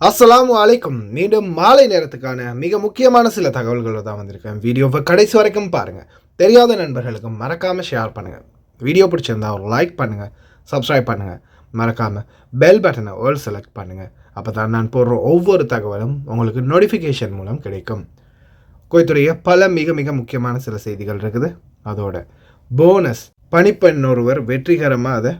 அஸ்ஸலாமு அலைக்கும். மீண்டும் மாலை நேரத்துக்கான மிக முக்கியமான சில தகவல்கள் தான் வந்திருக்கேன். வீடியோவை கடைசி வரைக்கும் பாருங்கள். தெரியாத நண்பர்களுக்கு மறக்காமல் ஷேர் பண்ணுங்கள். வீடியோ பிடிச்சிருந்தா ஒரு லைக் பண்ணுங்கள், சப்ஸ்கிரைப் பண்ணுங்கள். மறக்காமல் பெல் பட்டனை ஆல் செலக்ட் பண்ணுங்கள். அப்போ தான் நான் போடுற ஒவ்வொரு தகவலும் உங்களுக்கு நோட்டிஃபிகேஷன் மூலம் கிடைக்கும். குவைத்துடைய பல மிக மிக முக்கியமான சில செய்திகள் இருக்குது. அதோட போனஸ் பணிப்பெண் ஒருவர் வெற்றிகரமாக அதை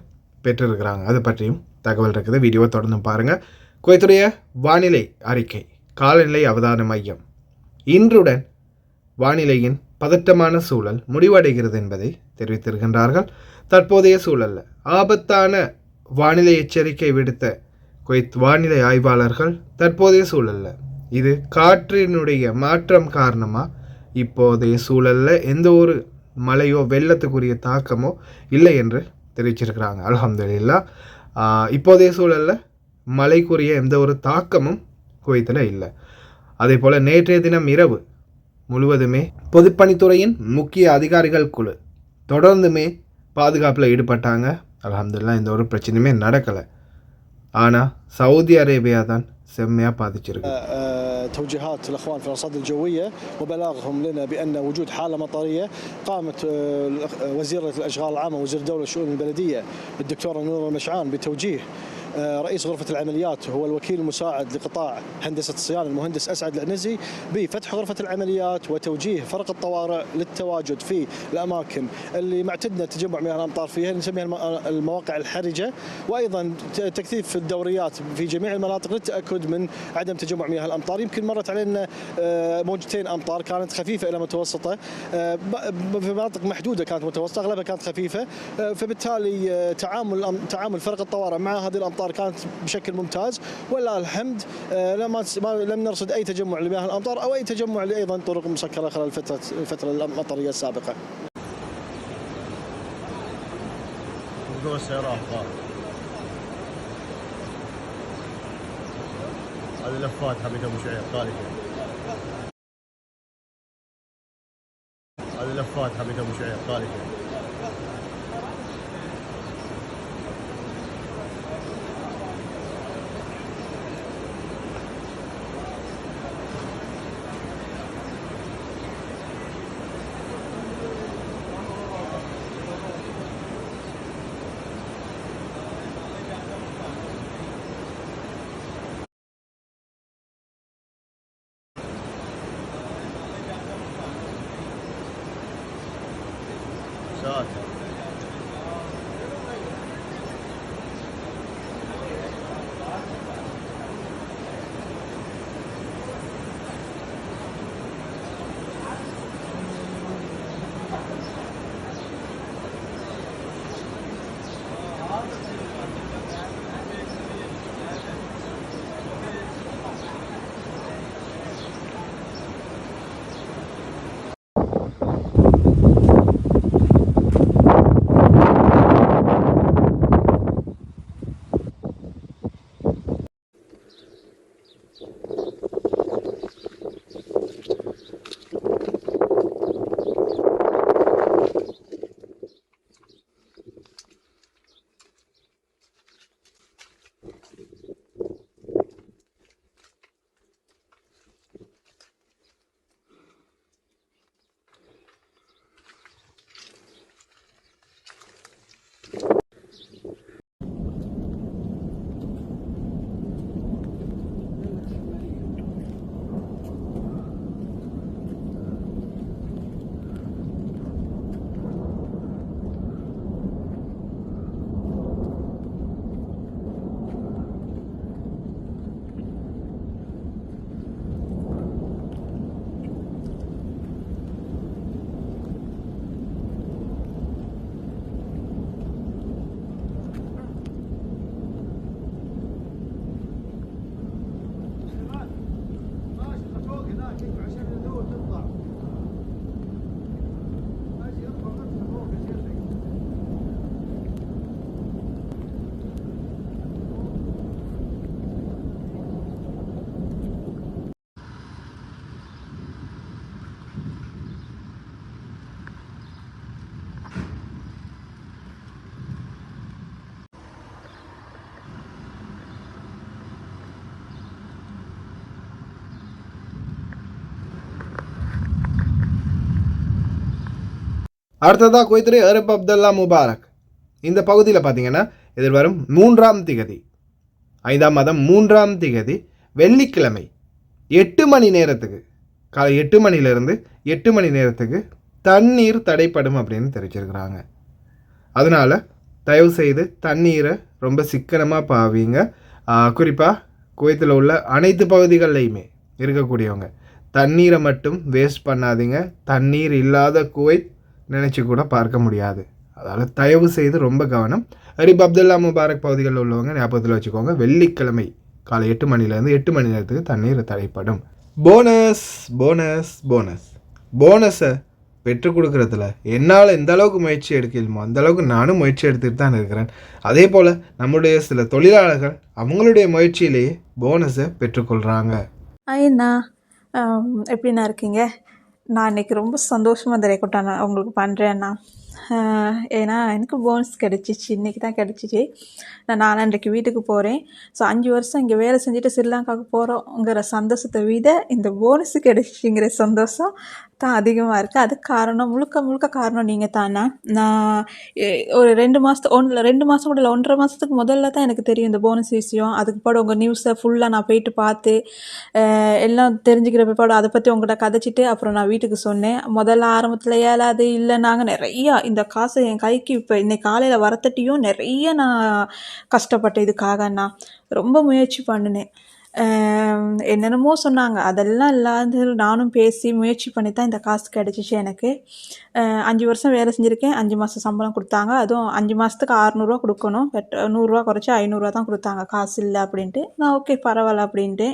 பெற்றிருக்கிறாங்க. அது பற்றியும் தகவல் இருக்குது. வீடியோவை தொடர்ந்து பாருங்கள். குவைத்துடைய வானிலை அறிக்கை காலநிலை அவதான மையம் இன்றுடன் வானிலையின் பதட்டமான சூழல் முடிவடைகிறது என்பதை தெரிவித்திருக்கின்றார்கள். தற்போதைய சூழலில் ஆபத்தான வானிலை எச்சரிக்கை விடுத்த குவைத் வானிலை ஆய்வாளர்கள் தற்போதைய சூழலில் இது காற்றினுடைய மாற்றம் காரணமாக இப்போதைய சூழலில் எந்த ஒரு மழையோ வெள்ளத்துக்குரிய தாக்கமோ இல்லை என்று தெரிவிச்சிருக்கிறாங்க. அல்ஹம்துலில்லாஹ். இப்போதைய சூழலில் மழைக்குரிய எந்த ஒரு தாக்கமும் குவைத்தில் இல்லை. அதே போல் நேற்றைய தினம் இரவு முழுவதுமே பொதுப்பணித்துறையின் முக்கிய அதிகாரிகள் குழு தொடர்ந்துமே பாதுகாப்பில் ஈடுபட்டாங்க. அல்ஹம்துலில்லாஹ் எந்த ஒரு பிரச்சனையுமே நடக்கலை. ஆனால் சவுதி அரேபியா தான் செம்மையாக பாதிச்சிருக்கு. توجيهات الاخوان في الارصاد الجويه وبلاغهم لنا بان وجود حاله مطريه قامت وزيره الاشغال العامه وزير الدوله للشؤون البلديه الدكتوره نور المشعان بتوجيه رئيس غرفة العمليات هو الوكيل المساعد لقطاع هندسة الصيانة المهندس أسعد العنزي بفتح غرفة العمليات وتوجيه فرق الطوارئ للتواجد في الأماكن اللي معتدنا تجمع مياه الأمطار فيها نسميها المواقع الحرجة، وأيضا تكثيف الدوريات في جميع المناطق للتأكد من عدم تجمع مياه الأمطار. يمكن مرت علينا موجتين أمطار كانت خفيفة إلى متوسطة، في مناطق محدودة كانت متوسطة أغلبها كانت خفيفة، فبالتالي تعامل فرق الطوارئ مع هذه الأمطار كانت بشكل ممتاز ولله الحمد. لم نرصد اي تجمع لمياه الامطار او اي تجمع لايضا طرق مسكره خلال الفتره المطريه السابقه. موضوع السيارات هذه لفات حميد ابو شعيب خالفه، هذه لفات حميد ابو شعيب خالفه. ساتر அடுத்ததாக குவைத்திலே அரப் அப்துல்லா முபாரக் இந்த பகுதியில் பார்த்தீங்கன்னா எதிர்வரும் 3ஆம் திகதி 5ஆம் மாதம் 3ஆம் திகதி வெள்ளிக்கிழமை 8 மணி நேரத்துக்கு காலை 8 மணிலேருந்து 8 மணி நேரத்துக்கு தண்ணீர் தடைப்படும் அப்படின்னு தெரிவிச்சிருக்கிறாங்க. அதனால் தயவுசெய்து தண்ணீரை ரொம்ப சிக்கனமாக பாவீங்க. குறிப்பாக குவைத்தில் உள்ள அனைத்து பகுதிகள்லையுமே இருக்கக்கூடியவங்க தண்ணீரை மட்டும் வேஸ்ட் பண்ணாதீங்க. தண்ணீர் இல்லாத குவைத் நினச்சி கூட பார்க்க முடியாது. அதனால் தயவு செய்து ரொம்ப கவனம். அரப் அப்துல்லா முபாரக் பகுதிகளில் உள்ளவங்க ஞாபகத்தில் வச்சுக்கோங்க, வெள்ளிக்கிழமை காலை 8 மணிலேருந்து 8 மணி நேரத்துக்கு தண்ணீர் தடைப்படும். போனஸ் போனஸ் போனஸ் போனஸை பெற்றுக் கொடுக்குறதுல என்னால் எந்த அளவுக்கு முயற்சி எடுக்கணுமோ அந்த அளவுக்கு நானும் முயற்சி எடுத்துகிட்டு தான் இருக்கிறேன். அதே போல் நம்முடைய சில தொழிலாளர்கள் அவங்களுடைய முயற்சியிலேயே போனஸை பெற்றுக்கொள்கிறாங்க. ஐயண்ணா, எப்படிண்ணா இருக்கீங்க? நான் இன்றைக்கி ரொம்ப சந்தோஷமாக இந்த ரெக்கார்ட் நான் உங்களுக்கு பண்ணுறேண்ணா. ஏன்னா எனக்கு போனஸ் கிடச்சிச்சு, இன்றைக்கி தான் கிடச்சிச்சு. நான் 4:30 வீட்டுக்கு போகிறேன். ஸோ 5 வருஷம் இங்கே வேலை செஞ்சுட்டு ஸ்ரீலங்காவுக்கு போகிறோங்கிற சந்தோஷத்தை விட இந்த போனஸு கிடச்சிங்கிற சந்தோஷம் தான் அதிகமாக இருக்குது. அதுக்கு காரணம் முழுக்க காரணம் நீங்கள் தானே. நான் ஒரு 2 மாதம் கூட இல்லை, 1.5 மாதத்துக்கு முதல்ல தான் எனக்கு தெரியும் இந்த போனஸ் விஷயம். அதுக்கு பிற்பாடு உங்கள் நியூஸை ஃபுல்லாக நான் போயிட்டு பார்த்து எல்லாம் தெரிஞ்சுக்கிற பிற்பாடு அதை பற்றி உங்கள்கிட்ட கதைச்சிட்டு அப்புறம் நான் வீட்டுக்கு சொன்னேன். முதல்ல ஆரம்பத்தில் ஏலாது இல்லை, நாங்கள் நிறையா இந்த காசை என் கைக்கு இப்போ இன்னைக்கு காலையில் வரத்தட்டியும் நிறைய நான் கஷ்டப்பட்டேன். இதுக்காக நான் ரொம்ப முயற்சி பண்ணினேன். என்னென்னமோ சொன்னாங்க, அதெல்லாம் இல்லாத நானும் பேசி முயற்சி பண்ணி தான் இந்த காசு கிடச்சிச்சு எனக்கு. 5 வருஷம் வேலை செஞ்சுருக்கேன். 5 மாதம் சம்பளம் கொடுத்தாங்க. அதுவும் 5 மாதத்துக்கு 600 கொடுக்கணும். பட் 100 குறைச்சி 500 தான் கொடுத்தாங்க, காசு இல்லை அப்படின்ட்டு. நான் ஓகே பரவாயில்ல அப்படின்ட்டு.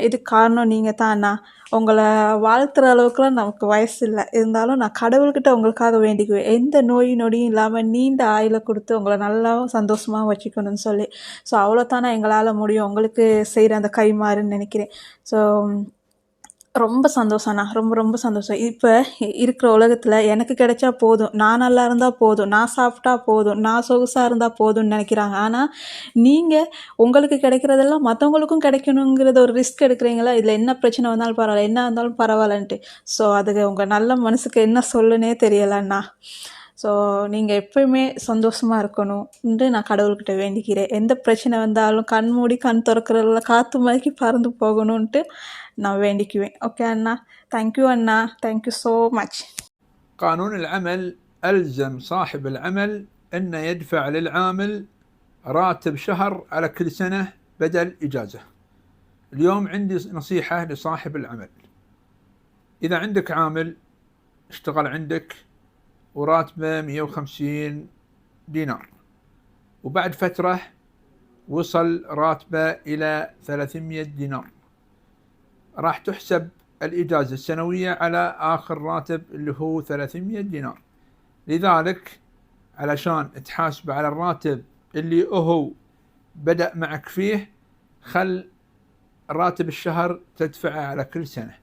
இதுக்கு காரணம் நீங்கள் தான் அண்ணா. உங்களை வாழ்த்துற அளவுக்குலாம் நமக்கு வயசு இல்லை, இருந்தாலும் நான் கடவுள்கிட்ட உங்களுக்காக வேண்டிக்குவேன், எந்த நொடியும் இல்லாமல் நீண்ட ஆயுளை கொடுத்து உங்களை நல்லா சந்தோஷமாக வச்சுக்கணும்னு சொல்லி. ஸோ அவ்வளோதானே எங்களால் முடியும் உங்களுக்கு செய்கிற அந்த கைமாறுன்னு நினைக்கிறேன். ஸோ ரொம்ப சந்தோஷம்ண்ணா, ரொம்ப சந்தோஷம். இப்போ இருக்கிற உலகத்தில் எனக்கு கிடைச்சா போதும், நான் நல்லா இருந்தால் போதும், நான் சாப்பிட்டா போதும், நான் சொகுசாக இருந்தால் போதும்னு நினைக்கிறாங்க. ஆனால் நீங்கள் உங்களுக்கு கிடைக்கிறதெல்லாம் மற்றவங்களுக்கும் கிடைக்கணுங்கிறத ஒரு ரிஸ்க் எடுக்கிறீங்களா? இதில் என்ன பிரச்சனை வந்தாலும் பரவாயில்ல, என்ன இருந்தாலும் பரவாயில்லன்ட்டு. ஸோ அதுக்கு உங்கள் நல்ல மனசுக்கு என்ன சொல்லுன்னே தெரியலண்ணா. ஸோ நீங்கள் எப்பயுமே சந்தோஷமாக இருக்கணும்ன்ட்டு நான் கடவுள்கிட்ட வேண்டிக்கிறேன். எந்த பிரச்சனை வந்தாலும் கண் மூடி கண் திறக்கிறதுல காற்று மாதிரி பறந்து போகணுன்ட்டு நான் வேண்டிக்குவேன். ஓகே அண்ணா, தேங்க்யூ அண்ணா, தேங்க்யூ ஸோ மச். قانون العمل ألزم صاحب العمل أن يدفع للعامل راتب شهر على كل سنة بدل إجازة. اليوم عندي نصيحة لصاحب العمل: إذا عندك عامل اشتغل عندك وراتبه 150 دينار وبعد فترة وصل راتبه إلى 300 دينار، راح تحسب الإجازة السنوية على آخر راتب اللي هو 300 دينار. لذلك علشان تحاسب على الراتب اللي هو بدأ معك فيه، خل راتب الشهر تدفعه على كل سنة.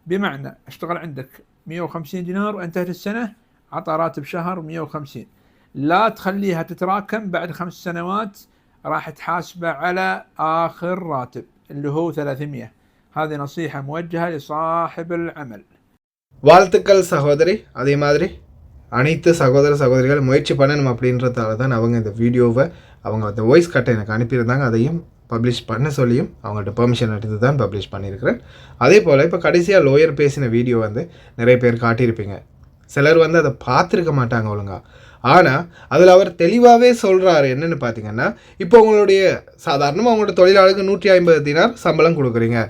بمعنى اشتغل عندك 150 دينار وانتهت السنة عطى راتب شهر 150، لا تخليها تتراكم. بعد 5 سنوات راح تحاسبه على آخر راتب اللي هو 300. هذه نصيحة موجهة لصاحب العمل. வாழ்த்துக்கள் சகோதரி. அதே மாதிரி அனைத்து சகோதரிகள் முயற்சி பண்ணணும் அப்படின்றதால தான் அவங்க இந்த வீடியோவை அந்த வாய்ஸ் கட்டை எனக்கு அனுப்பியிருந்தாங்க. அதையும் பப்ளிஷ் பண்ண சொல்லியும் அவங்கள்ட்ட பெர்மிஷன் எடுத்து தான் பப்ளிஷ் பண்ணியிருக்கிறேன். அதே போல் இப்போ கடைசியாக லோயர் பேசின வீடியோ நிறைய பேர் காட்டியிருப்பீங்க. சிலர் அதை பார்த்துருக்க மாட்டாங்க ஒழுங்கா. ஆனால் அதில் அவர் தெளிவாகவே சொல்கிறாரு என்னென்னு பார்த்தீங்கன்னா, இப்போ உங்களுடைய சாதாரணமாக உங்களோட தொழிலாளருக்கு 150 தினார் சம்பளம் கொடுக்குறீங்க.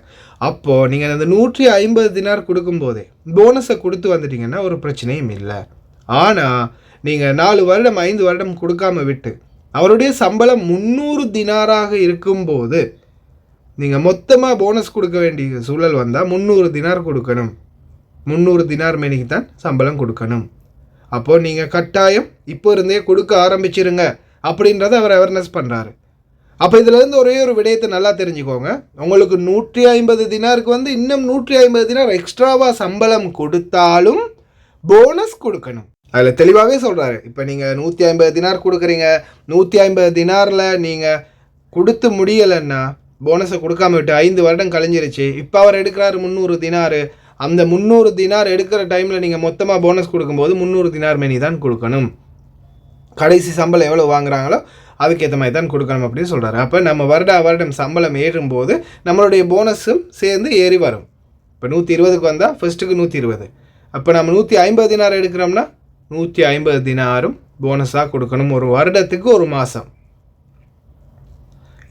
அப்போது நீங்கள் அந்த 150 தினார் கொடுக்கும்போதே போனஸை கொடுத்து வந்துட்டிங்கன்னா ஒரு பிரச்சனையும் இல்லை. ஆனால் நீங்கள் 4 வருடம் 5 வருடம் கொடுக்காம விட்டு அவருடைய சம்பளம் 300 தினாராக இருக்கும்போது நீங்கள் மொத்தமாக போனஸ் கொடுக்க வேண்டிய சூழல் வந்தால் 300 தினார் கொடுக்கணும். 300 தினார் மேனிக்கு தான் சம்பளம் கொடுக்கணும். அப்போது நீங்கள் கட்டாயம் இப்போ இருந்தே கொடுக்க ஆரம்பிச்சிருங்க அப்படின்றத அவர் அவேர்னஸ் பண்ணுறாரு. அப்போ இதிலேருந்து ஒரே ஒரு விடயத்தை நல்லா தெரிஞ்சுக்கோங்க. உங்களுக்கு 150 தினாருக்கு இன்னும் 150 தினார் எக்ஸ்ட்ராவாக சம்பளம் கொடுத்தாலும் போனஸ் கொடுக்கணும். அதில் தெளிவாகவே சொல்கிறாரு. இப்போ நீங்கள் 150 தினார் கொடுக்குறீங்க, 150 தினாரில் நீங்கள் கொடுத்து முடியலைன்னா போனஸை கொடுக்காம விட்டு 5 வருடம் கழிஞ்சிருச்சு. இப்போ அவர் எடுக்கிறாரு 300 தினார். அந்த 300 தினார் எடுக்கிற டைமில் நீங்கள் மொத்தமாக போனஸ் கொடுக்கும்போது 300 தினார் மணி தான் கொடுக்கணும். கடைசி சம்பளம் எவ்வளோ வாங்குறாங்களோ அதுக்கேற்ற மாதிரி தான் கொடுக்கணும் அப்படின்னு சொல்கிறாரு. அப்போ நம்ம வருடம் சம்பளம் ஏறும்போது நம்மளுடைய போனஸும் சேர்ந்து ஏறி வரும். இப்போ 120க்கு வந்தால் ஃபர்ஸ்ட்டுக்கு 120. அப்போ நம்ம 150 தினார் எடுக்கிறோம்னா 150 தினாரும் போனஸாக கொடுக்கணும் ஒரு வருடத்துக்கு ஒரு மாதம்.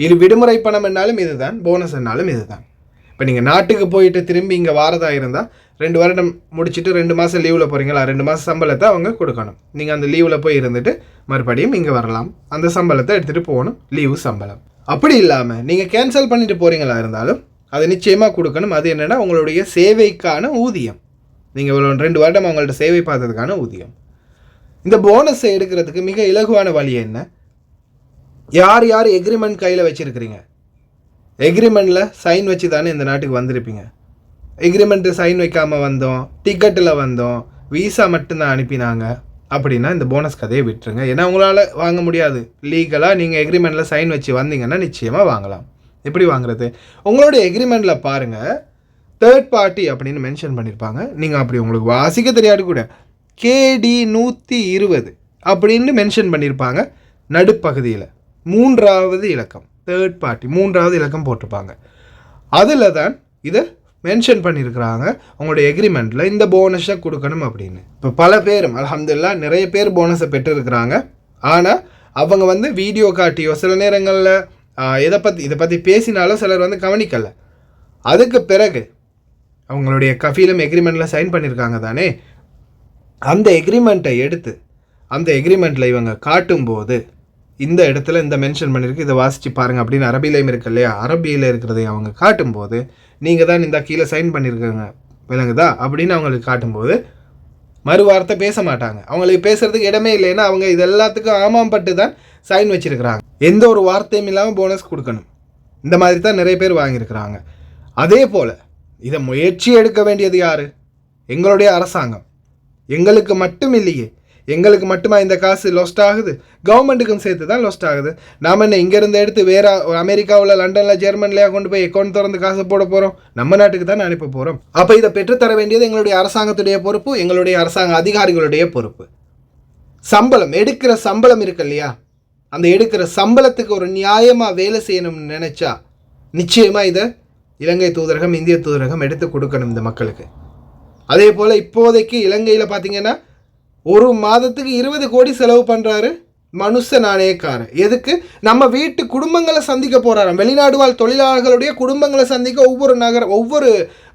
இது விடுமுறை பணம் என்னாலும் இதுதான், போனஸ் என்னாலும் இதுதான். இப்போ நீங்கள் நாட்டுக்கு போயிட்டு திரும்பி இங்கே வாரதாக இருந்தால் 2 வருடம் முடிச்சுட்டு 2 மாதம் லீவில் போகிறீங்களா, 2 மாதம் சம்பளத்தை அவங்க கொடுக்கணும். நீங்கள் அந்த லீவில் போய் இருந்துட்டு மறுபடியும் இங்கே வரலாம், அந்த சம்பளத்தை எடுத்துகிட்டு போகணும், லீவு சம்பளம். அப்படி இல்லாமல் நீங்கள் கேன்சல் பண்ணிட்டு போகிறீங்களா இருந்தாலும் அதை நிச்சயமாக கொடுக்கணும். அது என்னென்னா உங்களுடைய சேவைக்கான ஊதியம். நீங்கள் 2 வருடம் அவங்கள்ட்ட சேவை பார்த்ததுக்கான ஊதியம். இந்த போனஸை எடுக்கிறதுக்கு மிக இலகுவான வழி என்ன? யார் யார் எக்ரிமெண்ட் கையில் வச்சுருக்கிறீங்க, எக்ரிமெண்ட்டில் சைன் வச்சு தானே இந்த நாட்டுக்கு வந்திருப்பீங்க. எக்ரிமெண்ட்டு சைன் வைக்காமல் வந்தோம், டிக்கெட்டில் வந்தோம், வீசா மட்டும்தான் அனுப்பினாங்க அப்படின்னா இந்த போனஸ் கதையை விட்டுருங்க. ஏன்னா உங்களால் வாங்க முடியாது. லீகலாக நீங்கள் எக்ரிமெண்ட்டில் சைன் வச்சு வந்தீங்கன்னா நிச்சயமாக வாங்கலாம். எப்படி வாங்குறது? உங்களுடைய எக்ரிமெண்ட்டில் பாருங்கள், தேர்ட் பார்ட்டி அப்படின்னு மென்ஷன் பண்ணியிருப்பாங்க. நீங்கள் அப்படி உங்களுக்கு வாசிக்க தெரியாது கூட KD 120 அப்படின்னு மென்ஷன் பண்ணியிருப்பாங்க. நடுப்பகுதியில் 3வது இலக்கம், தேர்ட் பார்ட்டி 3வது இலக்கம் போட்டிருப்பாங்க. அதில் தான் இதை மென்ஷன் பண்ணியிருக்கிறாங்க உங்களுடைய எக்ரிமெண்ட்டில் இந்த போனஸை கொடுக்கணும் அப்படின்னு. இப்போ பல பேரும் அல்ஹம்துலில்லாஹ் நிறைய பேர் போனஸை பெற்றிருக்கிறாங்க. ஆனால் அவங்க வீடியோ காட்டியோ சில நேரங்களில் இதை பற்றி பேசினாலும் சிலர் கவனிக்கலை. அதுக்கு பிறகு அவங்களுடைய கஃபீலும் எக்ரிமெண்ட்டில் சைன் பண்ணியிருக்காங்க தானே, அந்த எக்ரிமெண்ட்டை எடுத்து அந்த எக்ரிமெண்ட்டில் இவங்க காட்டும்போது இந்த இடத்துல இந்த மென்ஷன் பண்ணியிருக்கு, இதை வாசித்து பாருங்கள் அப்படின்னு அரபிலையும் இருக்கு இல்லையா, அரபியில் இருக்கிறதை அவங்க காட்டும்போது நீங்கள் தான் இந்த கீழே சைன் பண்ணியிருக்காங்க விளங்குதா அப்படின்னு அவங்களுக்கு காட்டும்போது மறு வார்த்தை பேச மாட்டாங்க. அவங்களுக்கு பேசுகிறதுக்கு இடமே இல்லைன்னா அவங்க இது எல்லாத்துக்கும் ஆமாம் பட்டு தான் சைன் வச்சுருக்கிறாங்க. எந்த ஒரு வார்த்தையும் இல்லாமல் போனஸ் கொடுக்கணும். இந்த மாதிரி தான் நிறைய பேர் வாங்கியிருக்கிறாங்க. அதே போல் இதை முயற்சி எடுக்க வேண்டியது யார்? எங்களுடைய அரசாங்கம். எங்களுக்கு மட்டும் இல்லையே, எங்களுக்கு மட்டுமா இந்த காசு லொஸ்ட் ஆகுது? கவர்மெண்ட்டுக்கும் சேர்த்து தான் லொஸ்ட் ஆகுது. நாம் என்ன இங்கேருந்து எடுத்து வேறு அமெரிக்காவில், லண்டனில், ஜெர்மனிலையா கொண்டு போய் அக்கௌண்ட் திறந்து காசு போட போகிறோம்? நம்ம நாட்டுக்கு தான் அனுப்ப போகிறோம். அப்போ இதை பெற்றுத்தர வேண்டியது எங்களுடைய அரசாங்கத்துடைய பொறுப்பு, எங்களுடைய அரசாங்க அதிகாரிகளுடைய பொறுப்பு. சம்பளம் எடுக்கிற சம்பளம் இருக்கு இல்லையா, அந்த எடுக்கிற சம்பளத்துக்கு ஒரு நியாயமாக வேலை செய்யணும்னு நினச்சா நிச்சயமாக இதை இலங்கை தூதரகம், இந்திய தூதரகம் எடுத்து கொடுக்கணும் இந்த மக்களுக்கு. அதே போல் இப்போதைக்கு இலங்கையில் பார்த்தீங்கன்னா ஒரு மாதத்துக்கு 20 கோடி செலவு பண்ணுறாரு மனுஷ நாணயக்காரர். எதுக்கு? நம்ம வீட்டு குடும்பங்களை சந்திக்க போகிறாராம். வெளிநாடு வாழ் தொழிலாளர்களுடைய குடும்பங்களை சந்திக்க ஒவ்வொரு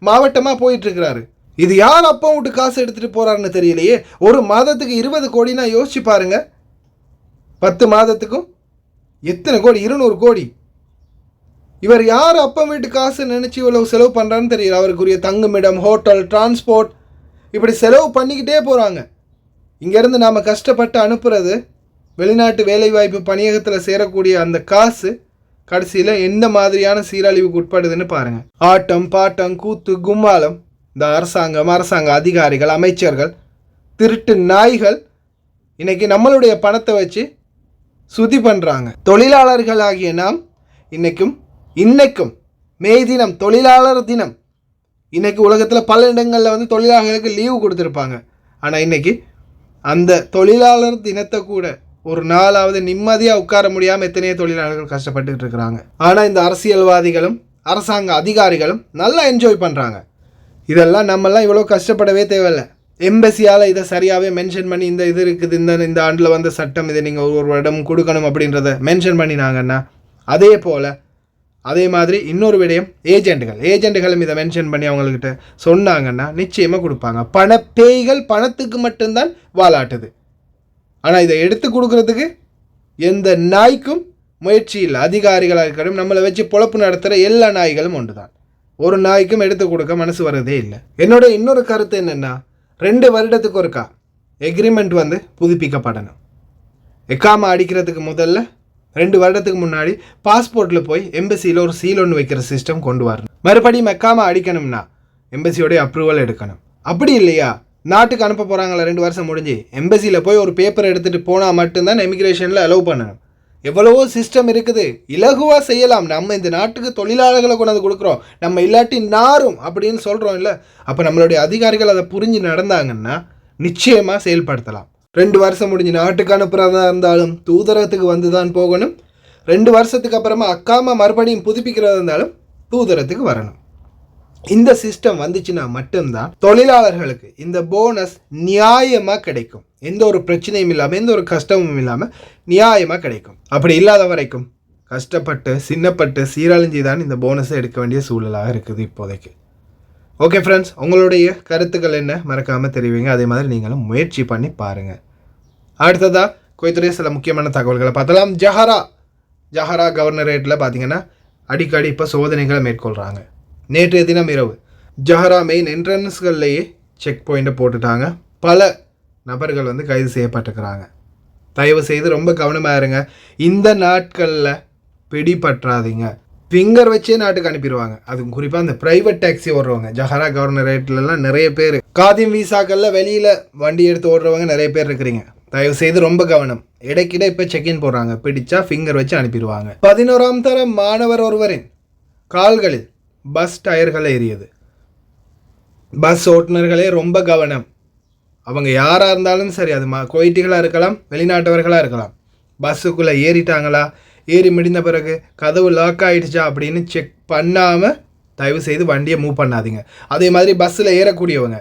மாவட்டமாக போயிட்டுருக்கிறாரு. இது யார் அப்பா விட்டு காசு எடுத்துகிட்டு போகிறாருன்னு தெரியலையே. ஒரு மாதத்துக்கு 20 கோடினா யோசிச்சு பாருங்கள், 10 மாதத்துக்கும் எத்தனை கோடி? 200 கோடி. இவர் யார் அப்பா வீட்டு காசு நினச்சி இவ்வளவு செலவு பண்ணுறான்னு தெரியல. அவருக்குரிய தங்குமிடம், ஹோட்டல், டிரான்ஸ்போர்ட், இப்படி செலவு பண்ணிக்கிட்டே போகிறாங்க. இங்கேருந்து நாம் கஷ்டப்பட்டு அனுப்புறது வெளிநாட்டு வேலைவாய்ப்பு பணியகத்தில் சேரக்கூடிய அந்த காசு கடைசியில் எந்த மாதிரியான சீரழிவுக்கு உட்படுதுன்னு பாருங்கள். ஆட்டம் பாட்டம் கூத்து கும்மாலம் இந்த அரசாங்க அதிகாரிகள், அமைச்சர்கள், திருட்டு நாய்கள் இன்றைக்கி நம்மளுடைய பணத்தை வச்சு சுதி பண்ணுறாங்க. தொழிலாளர்களாகிய நாம் இன்னைக்கும் மே தினம், தொழிலாளர் தினம். இன்றைக்கி உலகத்தில் பல இடங்களில் தொழிலாளர்களுக்கு லீவு கொடுத்துருப்பாங்க. ஆனால் இன்றைக்கி அந்த தொழிலாளர் தினத்தை கூட ஒரு நாளாவது நிம்மதியாக உட்கார முடியாமல் எத்தனையோ தொழிலாளர்கள் கஷ்டப்பட்டுக்கிட்டு இருக்கிறாங்க. ஆனால் இந்த அரசியல்வாதிகளும் அரசாங்க அதிகாரிகளும் நல்லா என்ஜாய் பண்ணுறாங்க. இதெல்லாம் நம்மெல்லாம் இவ்வளோ கஷ்டப்படவே தேவையில்லை. எம்பசியால் இதை சரியாகவே மென்ஷன் பண்ணி இந்த இது இருக்குது, இந்த ஆண்டில் வந்த சட்டம், இதை நீங்கள் ஒரு வருடம் கொடுக்கணும் அப்படின்றத மென்ஷன் பண்ணினாங்கன்னா அதே மாதிரி இன்னொரு விடயம் ஏஜென்ட்டுகளும் இதை மென்ஷன் பண்ணி அவங்கக்கிட்ட சொன்னாங்கன்னா நிச்சயமாக கொடுப்பாங்க. பணப்பேய்கள் பணத்துக்கு மட்டும்தான் வாலாட்டுது. ஆனால் இதை எடுத்து கொடுக்கறதுக்கு எந்த நாய்க்கும் முயற்சி இல்லை. அதிகாரிகளாக இருக்கட்டும், நம்மளை வச்சு பொழப்பு நடத்துகிற எல்லா நாய்களும் ஒன்று தான். ஒரு நாய்க்கும் எடுத்து கொடுக்க மனசு வர்றதே இல்லை. என்னோட இன்னொரு கருத்து என்னென்னா, 2 வருடத்துக்கு ஒருக்கா எக்ரிமெண்ட் புதுப்பிக்கப்படணும். எக்காம அடிக்கிறதுக்கு முதல்ல 2 வருடத்துக்கு முன்னாடி பாஸ்போர்ட்டில் போய் எம்பசியில் ஒரு சீல் ஒன்று வைக்கிற சிஸ்டம் கொண்டு வரணும். மறுபடியும் மெக்காமல் அடிக்கணும்னா எம்பசியோடைய அப்ரூவல் எடுக்கணும். அப்படி இல்லையா, நாட்டுக்கு அனுப்ப போகிறாங்களா 2 வருஷம் முடிஞ்சு, எம்பசியில் போய் ஒரு பேப்பர் எடுத்துகிட்டு போனால் மட்டும்தான் எமிக்ரேஷனில் அலோவ் பண்ணணும். எவ்வளவோ சிஸ்டம் இருக்குது, இலகுவாக செய்யலாம். நம்ம இந்த நாட்டுக்கு தொழிலாளர்களை கொண்டாந்து கொடுக்குறோம், நம்ம இல்லாட்டி நாரும் அப்படின்னு சொல்கிறோம் இல்லை. அப்போ நம்மளுடைய அதிகாரிகள் அதை புரிஞ்சு நடந்தாங்கன்னா நிச்சயமாக செயல்படுத்தலாம். 2 வருஷம் முடிஞ்சு நாட்டுக்கு அனுப்புகிறதா இருந்தாலும் தூதரகத்துக்கு வந்து தான் போகணும். 2 வருஷத்துக்கு அப்புறமா அக்காம மறுபடியும் புதுப்பிக்கிறதா இருந்தாலும் தூதரத்துக்கு வரணும். இந்த சிஸ்டம் வந்துச்சுன்னா மட்டும்தான் தொழிலாளர்களுக்கு இந்த போனஸ் நியாயமாக கிடைக்கும். எந்த ஒரு பிரச்சனையும் இல்லாமல், எந்த ஒரு கஷ்டமும் இல்லாமல் நியாயமாக கிடைக்கும். அப்படி இல்லாத வரைக்கும் கஷ்டப்பட்டு சின்னப்பட்டு சீரழிஞ்சி தான் இந்த போனஸை எடுக்க வேண்டிய சூழலாக இருக்குது இப்போதைக்கு. ஓகே ஃப்ரெண்ட்ஸ், உங்களுடைய கருத்துக்கள் என்ன மறக்காமல் தெரிவிங்க. அதே மாதிரி நீங்களும் முயற்சி பண்ணி பாருங்கள். அடுத்ததாக குவைத்துடைய சில முக்கியமான தகவல்களை பார்த்தலாம். ஜஹரா கவர்னரேட்டில் பார்த்தீங்கன்னா அடிக்கடி இப்போ சோதனைகளை மேற்கொள்கிறாங்க. நேற்றைய தினம் இரவு ஜஹரா மெயின் என்ட்ரன்ஸ்கள்லேயே செக் பாயிண்ட்டை போட்டுட்டாங்க. பல நபர்கள் வந்து கைது செய்யப்பட்டிருக்கிறாங்க. தயவு செய்து ரொம்ப கவனமாக இருங்க. இந்த நாட்களில் பிடிபற்றாதீங்க. ஃபிங்கர் வச்சே நாட்டுக்கு அனுப்பிடுவாங்க. அதுவும் குறிப்பாக அந்த ப்ரைவேட் டாக்ஸி ஓடுறவங்க ஜஹரா கவர்னரேட்லலாம் நிறைய பேர், காதிம் வீசாக்களில் வெளியில் வண்டி எடுத்து ஓடுறவங்க நிறைய பேர் இருக்கிறீங்க. தயவு செய்து ரொம்ப கவனம். இடைக்கிட இப்போ செக்இன் போடுறாங்க, பிடிச்சா ஃபிங்கர் வச்சு அனுப்பிடுவாங்க. 11ஆம் தரம் மாணவர் ஒருவரின் கால்களில் பஸ் டயர்கள் ஏறியது. பஸ் ஓட்டுநர்களே ரொம்ப கவனம். அவங்க யாராக இருந்தாலும் சரி, அது குவைட்டிகளாக இருக்கலாம், வெளிநாட்டவர்களாக இருக்கலாம். பஸ்ஸுக்குள்ளே ஏறிட்டாங்களா, ஏறி முடிந்த பிறகு கதவு லாக் ஆகிடுச்சா அப்படின்னு செக் பண்ணாமல் தயவு செய்து வண்டியை மூவ் பண்ணாதீங்க. அதே மாதிரி பஸ்ஸில் ஏறக்கூடியவங்க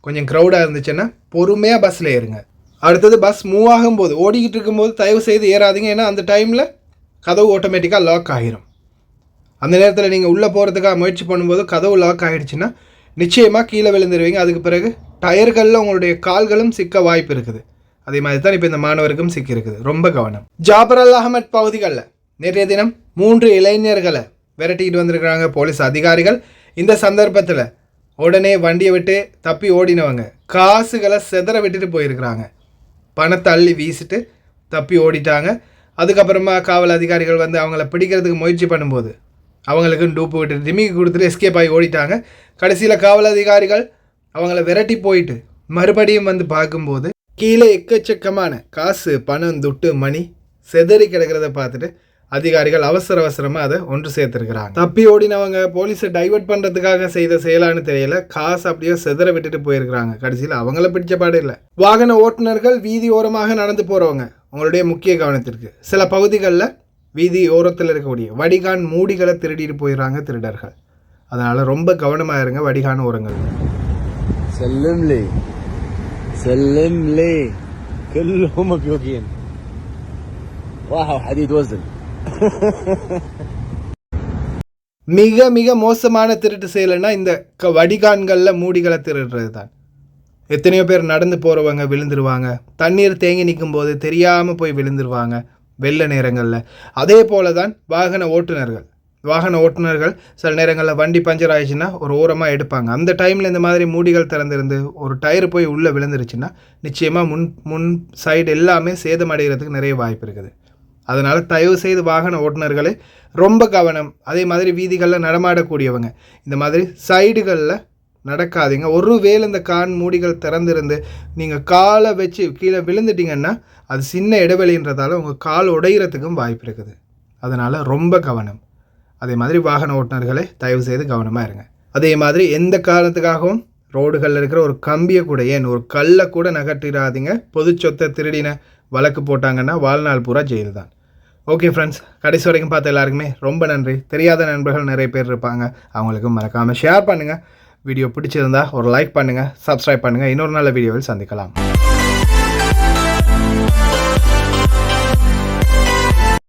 கொஞ்சம் க்ரௌடாக இருந்துச்சுன்னா பொறுமையாக பஸ்ஸில் ஏறுங்க. அடுத்தது பஸ் மூவ் ஆகும்போது, ஓடிக்கிட்டு இருக்கும்போது தயவு செய்து ஏறாதீங்க. ஏன்னா அந்த டைமில் கதவு ஆட்டோமேட்டிக்காக லாக் ஆகிரும். அந்த நேரத்தில் நீங்கள் உள்ளே போகிறதுக்காக முயற்சி பண்ணும்போது கதவு லாக் ஆகிடுச்சுன்னா நிச்சயமாக கீழே விழுந்துருவீங்க. அதுக்கு பிறகு டயர்களில் உங்களுடைய கால்களும் சிக்க வாய்ப்பு இருக்குது. அதே மாதிரி தான் இப்போ இந்த மாணவருக்கும் சிக்கியிருக்குது. ரொம்ப கவனம். ஜாபர் அல் அஹமத் பகுதிகளில் நேற்றைய தினம் 3 இளைஞர்களை விரட்டிக்கிட்டு வந்திருக்கிறாங்க போலீஸ் அதிகாரிகள். இந்த சந்தர்ப்பத்தில் உடனே வண்டியை விட்டு தப்பி ஓடினவங்க காசுகளை செதற விட்டுட்டு போயிருக்கிறாங்க. பணத்தை அள்ளி வீசிட்டு தப்பி ஓடிட்டாங்க. அதுக்கப்புறமா காவல் அதிகாரிகள் வந்து அவங்கள பிடிக்கிறதுக்கு முயற்சி பண்ணும்போது அவங்களுக்கு டூப்பு விட்டு டிமிக்கி கொடுத்துட்டு எஸ்கேப் ஆகி ஓடிட்டாங்க. கடைசியில் காவல் அதிகாரிகள் அவங்கள விரட்டி போயிட்டு மறுபடியும் வந்து பார்க்கும்போது கீழே எக்கச்சக்கமான காசு, பணம், துட்டு, மணி செதறி கிடக்கிறத பார்த்துட்டு அதிகாரிகள் அவசரமாக அதை ஒன்று சேர்த்துருக்கிறாங்க. தப்பி ஓடினவங்க போலீஸை டைவர்ட் பண்ணுறதுக்காக செய்த செயலான்னு தெரியல, காசு அப்படியே செதற விட்டுட்டு போயிருக்கிறாங்க. கடைசியில் அவங்கள பிடிச்ச பாடு இல்லை. வாகன ஓட்டுநர்கள், வீதி ஓரமாக நடந்து போகிறவங்க, உங்களுடைய முக்கிய கவனத்திற்கு சில பகுதிகளில் வீதி ஓரத்தில் இருக்கக்கூடிய வடிகான் மூடிகளை திருடிட்டு போயிடுறாங்க திருடர்கள். அதனால் ரொம்ப கவனமாக இருங்க வடிகான் ஓரங்கள். سلم لي كلهم مكيوكين راحوا حديد وزن. மிக மிக மோசமான திருட்டு செயல்னா இந்த வடிகான்களில் மூடிகளை திருடுறது தான். எத்தனையோ பேர் நடந்து போகிறவங்க விழுந்துருவாங்க. தண்ணீர் தேங்கி நிற்கும் போது தெரியாமல் போய் விழுந்துருவாங்க வெள்ள நேரங்களில். அதே போல தான் வாகன ஓட்டுநர்கள் சில நேரங்களில் வண்டி பஞ்சர் ஆயிடுச்சுன்னா ஒரு ஓரமாக எடுப்பாங்க. அந்த டைமில் இந்த மாதிரி மூடிகள் திறந்திருந்து ஒரு டயர் போய் உள்ளே விழுந்துருச்சுன்னா நிச்சயமாக முன் சைடு எல்லாமே சேதமடைகிறதுக்கு நிறைய வாய்ப்பு இருக்குது. அதனால் தயவு செய்து வாகன ஓட்டுநர்களே ரொம்ப கவனம். அதே மாதிரி வீதிகளில் நடமாடக்கூடியவங்க இந்த மாதிரி சைடுகளில் நடக்காதீங்க. ஒருவேளை இந்த கான் மூடிகள் திறந்திருந்து நீங்கள் காலை வச்சு கீழே விழுந்துட்டிங்கன்னா அது சின்ன இடைவெளின்றதால உங்கள் கால் உடைகிறதுக்கும் வாய்ப்பு இருக்குது. அதனால் ரொம்ப கவனம். அதே மாதிரி வாகன ஓட்டுநர்களே தயவு செய்து கவனமாக இருங்க. அதே மாதிரி எந்த காரணத்துக்காகவும் ரோடுகளில் இருக்கிற ஒரு கம்பியை கூட, ஏன் ஒரு கல்லை கூட நகர்த்திடாதீங்க. பொது சொத்தை திருடின வழக்கு போட்டாங்கன்னா வாழ்நாள் பூரா ஜெயில் தான். ஓகே ஃப்ரெண்ட்ஸ், கடைசி வரைக்கும் பார்த்த எல்லாருக்குமே ரொம்ப நன்றி. தெரியாத நண்பர்கள் நிறைய பேர் இருப்பாங்க, அவங்களுக்கும் மறக்காமல் ஷேர் பண்ணுங்கள். வீடியோ பிடிச்சிருந்தா ஒரு லைக் பண்ணுங்கள், சப்ஸ்கிரைப் பண்ணுங்கள். இன்னொரு நல்ல வீடியோவில் சந்திக்கலாம்.